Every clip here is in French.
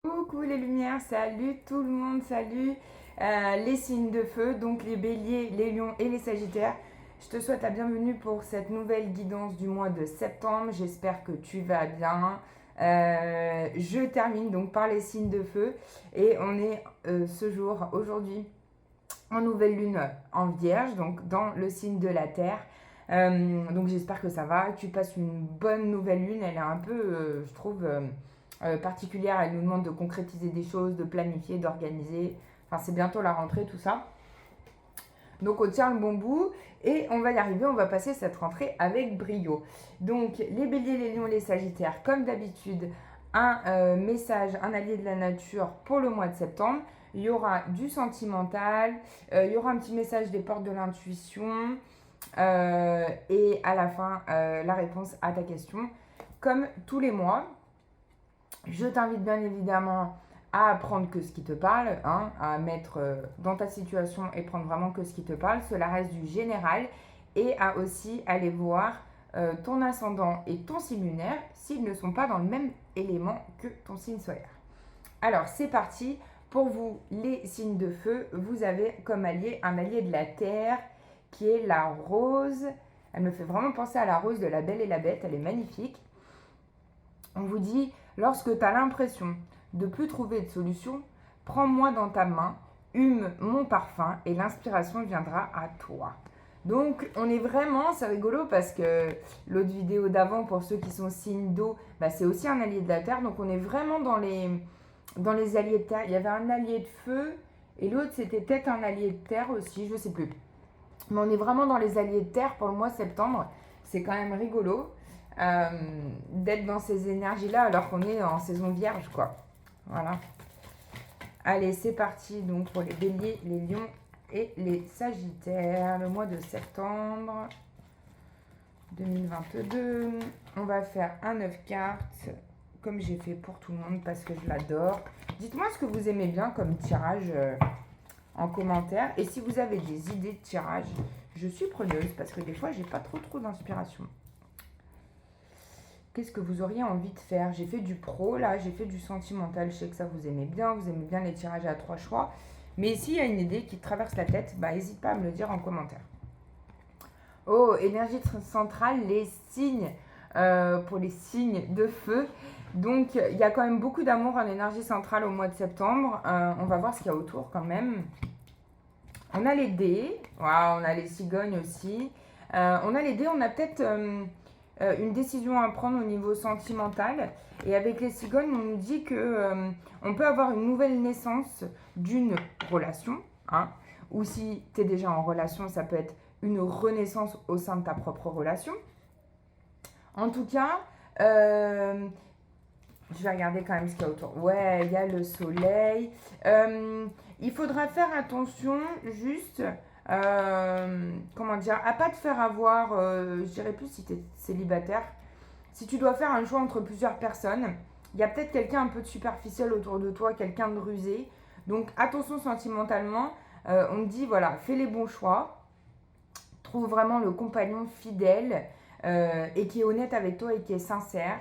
Coucou les lumières, salut tout le monde, salut les signes de feu, donc les béliers, les lions et les sagittaires. Je te souhaite la bienvenue pour cette nouvelle guidance du mois de septembre. J'espère que tu vas bien. Je termine donc par les signes de feu et on est ce jour, aujourd'hui, en nouvelle lune en vierge, donc dans le signe de la terre. Donc j'espère que ça va, que tu passes une bonne nouvelle lune. Elle est un peu, je trouve, particulière. Elle nous demande de concrétiser des choses, de planifier, d'organiser. Enfin, c'est bientôt la rentrée, tout ça. Donc on tient le bon bout et on va y arriver, on va passer cette rentrée avec brio. Donc les béliers, les lions, les sagittaires, comme d'habitude, un message, un allié de la nature pour le mois de septembre. Il y aura du sentimental, il y aura un petit message des portes de l'intuition et à la fin, la réponse à ta question. Comme tous les mois, je t'invite bien évidemment à prendre que ce qui te parle, hein, à mettre dans ta situation et prendre vraiment que ce qui te parle. Cela reste du général et à aussi aller voir ton ascendant et ton signe lunaire s'ils ne sont pas dans le même élément que ton signe solaire. Alors c'est parti. Pour vous, les signes de feu, vous avez comme allié un allié de la terre qui est la rose. Elle me fait vraiment penser à la rose de La Belle et la Bête. Elle est magnifique. On vous dit, lorsque tu as l'impression de ne plus trouver de solution, prends-moi dans ta main, hume mon parfum et l'inspiration viendra à toi. Donc on est vraiment, c'est rigolo parce que l'autre vidéo d'avant, pour ceux qui sont signe d'eau, bah, c'est aussi un allié de la terre. Donc on est vraiment dans les alliés de terre. Il y avait un allié de feu et l'autre c'était peut-être un allié de terre aussi, je ne sais plus. Mais on est vraiment dans les alliés de terre pour le mois de septembre. C'est quand même rigolo d'être dans ces énergies-là alors qu'on est en saison vierge, quoi. Voilà. Allez, c'est parti donc pour les béliers, les lions et les sagittaires. Le mois de septembre 2022. On va faire un 9 cartes comme j'ai fait pour tout le monde parce que je l'adore. Dites-moi ce que vous aimez bien comme tirage en commentaire. Et si vous avez des idées de tirage, je suis preneuse parce que des fois, j'ai pas trop d'inspiration. Qu'est-ce que vous auriez envie de faire? J'ai fait du pro, là, j'ai fait du sentimental. Je sais que ça vous aimez bien les tirages à 3 choix. Mais s'il y a une idée qui te traverse la tête, bah, n'hésite pas à me le dire en commentaire. Oh, énergie centrale, les signes, pour les signes de feu. Donc, il y a quand même beaucoup d'amour en énergie centrale au mois de septembre. On va voir ce qu'il y a autour quand même. On a les dés, wow, on a les cigognes aussi. On a les dés, on a peut-être une décision à prendre au niveau sentimental. Et avec les cigognes, on nous dit que on peut avoir une nouvelle naissance d'une relation. Hein, ou si tu es déjà en relation, ça peut être une renaissance au sein de ta propre relation. En tout cas, je vais regarder quand même ce qu'il y a autour. Ouais, il y a le soleil. Il faudra faire attention juste, comment dire, à pas te faire avoir, je dirais plus si tu es célibataire. Si tu dois faire un choix entre plusieurs personnes, il y a peut-être quelqu'un un peu de superficiel autour de toi, quelqu'un de rusé. Donc attention sentimentalement, on te dit, voilà, fais les bons choix. Trouve vraiment le compagnon fidèle et qui est honnête avec toi et qui est sincère.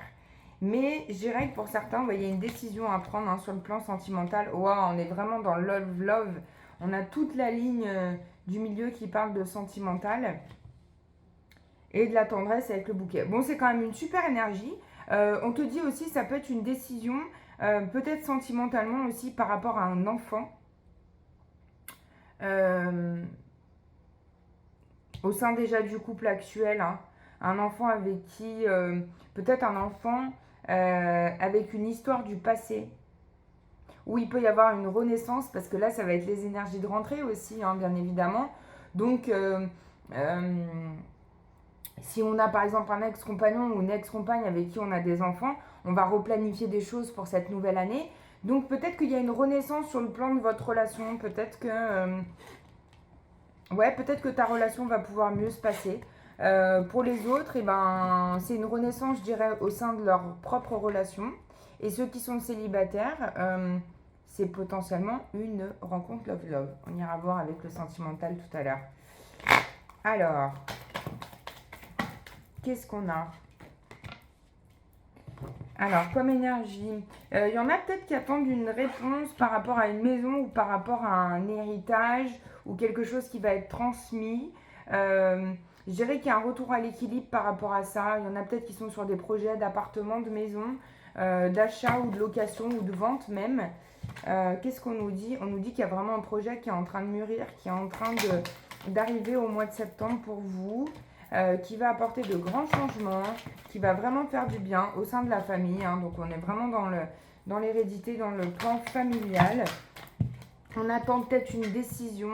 Mais je dirais que pour certains, il y a une décision à prendre sur le plan sentimental. Wow, on est vraiment dans love. On a toute la ligne du milieu qui parle de sentimental et de la tendresse avec le bouquet. Bon, c'est quand même une super énergie. On te dit aussi, ça peut être une décision, peut-être sentimentalement aussi par rapport à un enfant. Au sein déjà du couple actuel, hein, un enfant avec qui, peut-être un enfant avec une histoire du passé, où il peut y avoir une renaissance, parce que là, ça va être les énergies de rentrée aussi, hein, bien évidemment. Donc, si on a par exemple un ex-compagnon ou une ex-compagne avec qui on a des enfants, on va replanifier des choses pour cette nouvelle année. Donc, peut-être qu'il y a une renaissance sur le plan de votre relation, peut-être que... ouais, peut-être que ta relation va pouvoir mieux se passer. Pour les autres, eh ben, c'est une renaissance, je dirais, au sein de leur propre relation. Et ceux qui sont célibataires, c'est potentiellement une rencontre love-love. On ira voir avec le sentimental tout à l'heure. Alors, qu'est-ce qu'on a? Alors, comme énergie, il y en a peut-être qui attendent une réponse par rapport à une maison ou par rapport à un héritage ou quelque chose qui va être transmis. Je dirais qu'il y a un retour à l'équilibre par rapport à ça. Il y en a peut-être qui sont sur des projets d'appartement, de maison, d'achat ou de location ou de vente même. Qu'est-ce qu'on nous dit? On nous dit qu'il y a vraiment un projet qui est en train de mûrir, qui est en train d'arriver au mois de septembre pour vous, qui va apporter de grands changements, qui va vraiment faire du bien au sein de la famille. Hein. Donc on est vraiment dans l'hérédité, dans le plan familial. On attend peut-être une décision.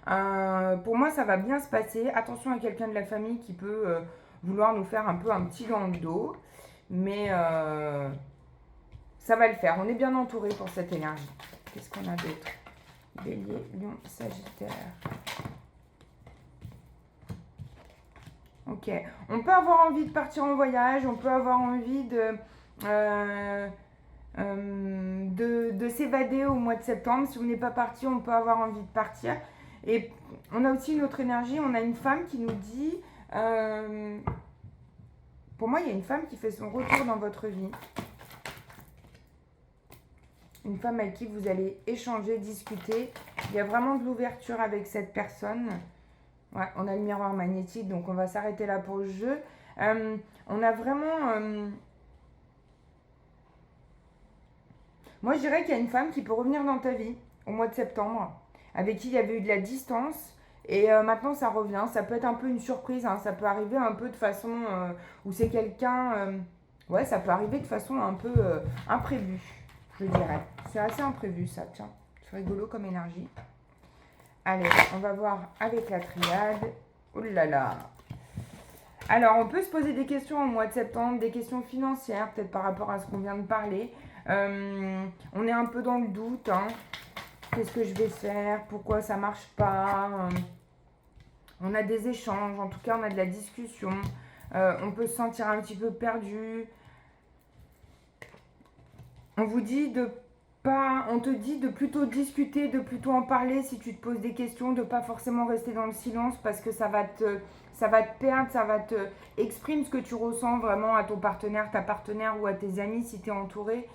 Pour moi, ça va bien se passer. Attention à quelqu'un de la famille qui peut vouloir nous faire un peu un petit dans le dos. Mais ça va le faire. On est bien entouré pour cette énergie. Qu'est-ce qu'on a d'autre? Bélier, Lion, Sagittaire. Ok. On peut avoir envie de partir en voyage. On peut avoir envie de s'évader au mois de septembre. Si on n'est pas parti, on peut avoir envie de partir. Et on a aussi une autre énergie. On a une femme qui nous dit... pour moi, il y a une femme qui fait son retour dans votre vie. Une femme avec qui vous allez échanger, discuter. Il y a vraiment de l'ouverture avec cette personne. Ouais, on a le miroir magnétique, donc on va s'arrêter là pour le jeu. On a vraiment... Moi, je dirais qu'il y a une femme qui peut revenir dans ta vie au mois de septembre, avec qui il y avait eu de la distance. Et maintenant, ça revient. Ça peut être un peu une surprise. Hein. Ça peut arriver un peu de façon où c'est quelqu'un... ouais, ça peut arriver de façon un peu imprévue, je dirais. C'est assez imprévu, ça. Tiens, c'est rigolo comme énergie. Allez, on va voir avec la triade. Oh là là. Alors, on peut se poser des questions au mois de septembre, des questions financières, peut-être par rapport à ce qu'on vient de parler. On est un peu dans le doute. Hein. Qu'est-ce que je vais faire? Pourquoi ça marche pas? On a des échanges, en tout cas, on a de la discussion. On peut se sentir un petit peu perdu. On te dit de plutôt discuter, de plutôt en parler si tu te poses des questions, de pas forcément rester dans le silence parce que ça va te perdre, ça va te exprime ce que tu ressens vraiment à ton partenaire, ta partenaire ou à tes amis si tu es entouré.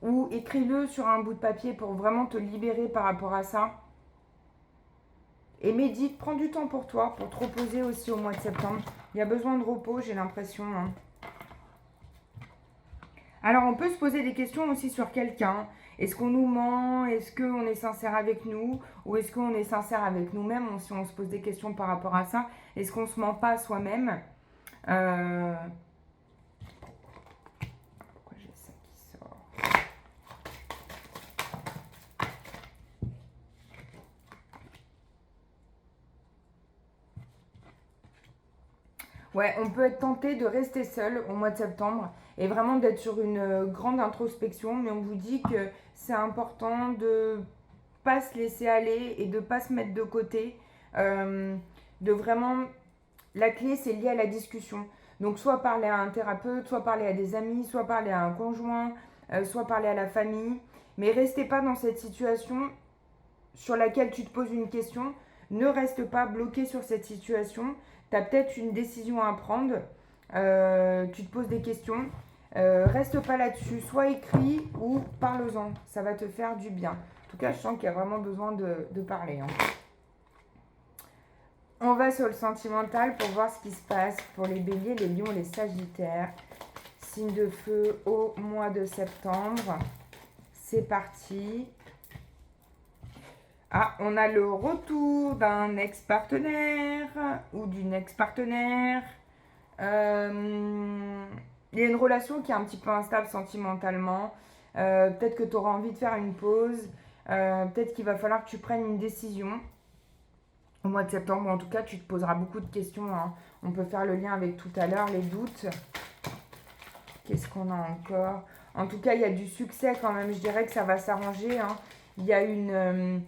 Ou écris-le sur un bout de papier pour vraiment te libérer par rapport à ça. Et médite, prends du temps pour toi, pour te reposer aussi au mois de septembre. Il y a besoin de repos, j'ai l'impression. Hein. Alors, on peut se poser des questions aussi sur quelqu'un. Est-ce qu'on nous ment? Est-ce qu'on est sincère avec nous? Ou est-ce qu'on est sincère avec nous-mêmes? Si on se pose des questions par rapport à ça, est-ce qu'on ne se ment pas à soi-même? Pourquoi j'ai ça qui sort? Ouais, on peut être tenté de rester seul au mois de septembre et vraiment d'être sur une grande introspection, mais on vous dit que c'est important de pas se laisser aller et de pas se mettre de côté. De vraiment, la clé c'est lié à la discussion. Donc soit parler à un thérapeute, soit parler à des amis, soit parler à un conjoint, soit parler à la famille. Mais restez pas dans cette situation sur laquelle tu te poses une question. Ne reste pas bloqué sur cette situation. Tu as peut-être une décision à prendre. Tu te poses des questions. Reste pas là-dessus. Soit écris ou parle-en. Ça va te faire du bien. En tout cas, je sens qu'il y a vraiment besoin de parler. Hein. On va sur le sentimental pour voir ce qui se passe pour les béliers, les lions, les sagittaires. Signe de feu au mois de septembre. C'est parti. Ah, on a le retour d'un ex-partenaire ou d'une ex-partenaire. Il y a une relation qui est un petit peu instable sentimentalement. Peut-être que tu auras envie de faire une pause. Peut-être qu'il va falloir que tu prennes une décision au mois de septembre. En tout cas, tu te poseras beaucoup de questions. Hein. On peut faire le lien avec tout à l'heure, les doutes. Qu'est-ce qu'on a encore? En tout cas, il y a du succès quand même. Je dirais que ça va s'arranger. Hein. Il y a une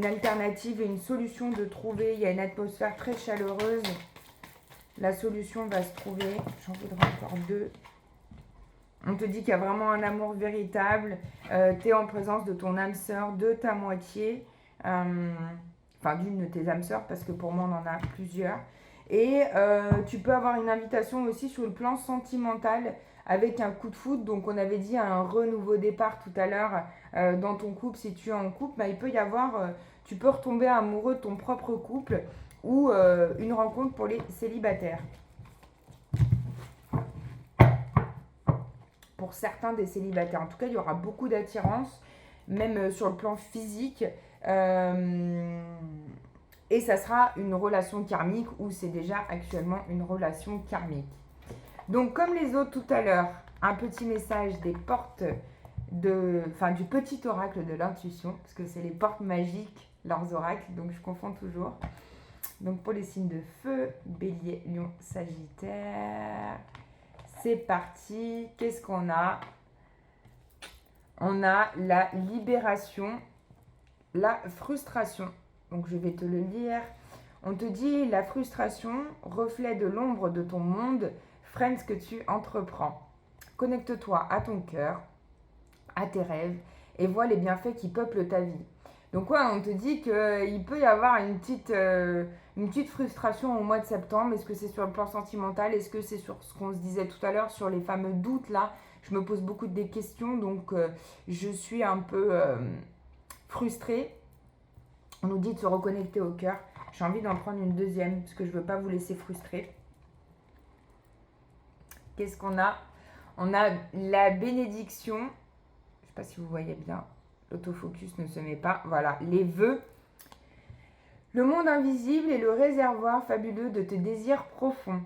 alternative et une solution de trouver. Il y a une atmosphère très chaleureuse. La solution va se trouver. J'en voudrais encore deux. On te dit qu'il y a vraiment un amour véritable. Tu es en présence de ton âme sœur, de ta moitié. Enfin, d'une de tes âmes sœurs, parce que pour moi, on en a plusieurs. Et tu peux avoir une invitation aussi sur le plan sentimental avec un coup de foudre. Donc on avait dit un renouveau départ tout à l'heure dans ton couple. Si tu es en couple, bah, il peut y avoir, tu peux retomber amoureux de ton propre couple ou une rencontre pour les célibataires. Pour certains des célibataires. En tout cas, il y aura beaucoup d'attirance, même sur le plan physique. Et ça sera une relation karmique ou c'est déjà actuellement une relation karmique. Donc, comme les autres tout à l'heure, un petit message des portes du petit oracle de l'intuition, parce que c'est les portes magiques, leurs oracles, donc je confonds toujours. Donc, pour les signes de feu, Bélier, Lion, Sagittaire. C'est parti. Qu'est-ce qu'on a? On a la libération, la frustration. Donc, je vais te le lire. On te dit, la frustration, reflet de l'ombre de ton monde, freine ce que tu entreprends. Connecte-toi à ton cœur, à tes rêves, et vois les bienfaits qui peuplent ta vie. Donc, ouais, on te dit qu'il peut y avoir une petite frustration au mois de septembre. Est-ce que c'est sur le plan sentimental? Est-ce que c'est sur ce qu'on se disait tout à l'heure, sur les fameux doutes là? Je me pose beaucoup de questions, donc je suis un peu frustrée. On nous dit de se reconnecter au cœur. J'ai envie d'en prendre une deuxième, parce que je ne veux pas vous laisser frustrer. Qu'est-ce qu'on a? On a la bénédiction. Je ne sais pas si vous voyez bien. L'autofocus ne se met pas. Voilà, les vœux. Le monde invisible est le réservoir fabuleux de tes désirs profonds.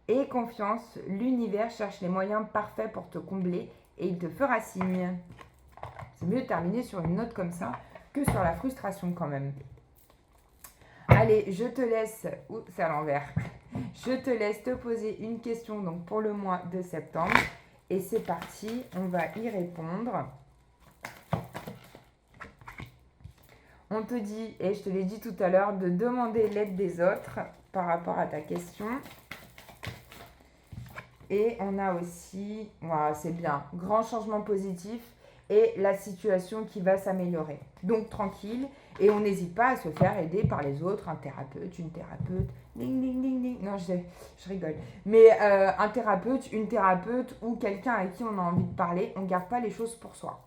Aie confiance, l'univers cherche les moyens parfaits pour te combler et il te fera signe. C'est mieux de terminer sur une note comme ça que sur la frustration quand même. Allez, je te laisse... Ouh, c'est à l'envers. Je te laisse te poser une question donc pour le mois de septembre. Et c'est parti, on va y répondre. On te dit, et je te l'ai dit tout à l'heure, de demander l'aide des autres par rapport à ta question. Et on a aussi, voilà, c'est bien, grand changement positif et la situation qui va s'améliorer. Donc tranquille, et on n'hésite pas à se faire aider par les autres, un thérapeute, une thérapeute, ding ding ding ding. Non, je rigole. Mais un thérapeute, une thérapeute ou quelqu'un à qui on a envie de parler, on ne garde pas les choses pour soi.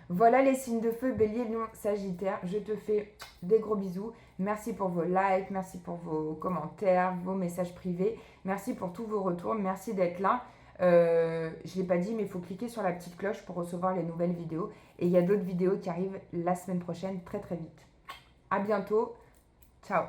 Voilà les signes de feu, Bélier, Lion, Sagittaire. Je te fais des gros bisous. Merci pour vos likes, merci pour vos commentaires, vos messages privés. Merci pour tous vos retours, merci d'être là. Je ne l'ai pas dit, mais il faut cliquer sur la petite cloche pour recevoir les nouvelles vidéos. Et il y a d'autres vidéos qui arrivent la semaine prochaine très très vite. À bientôt. Ciao.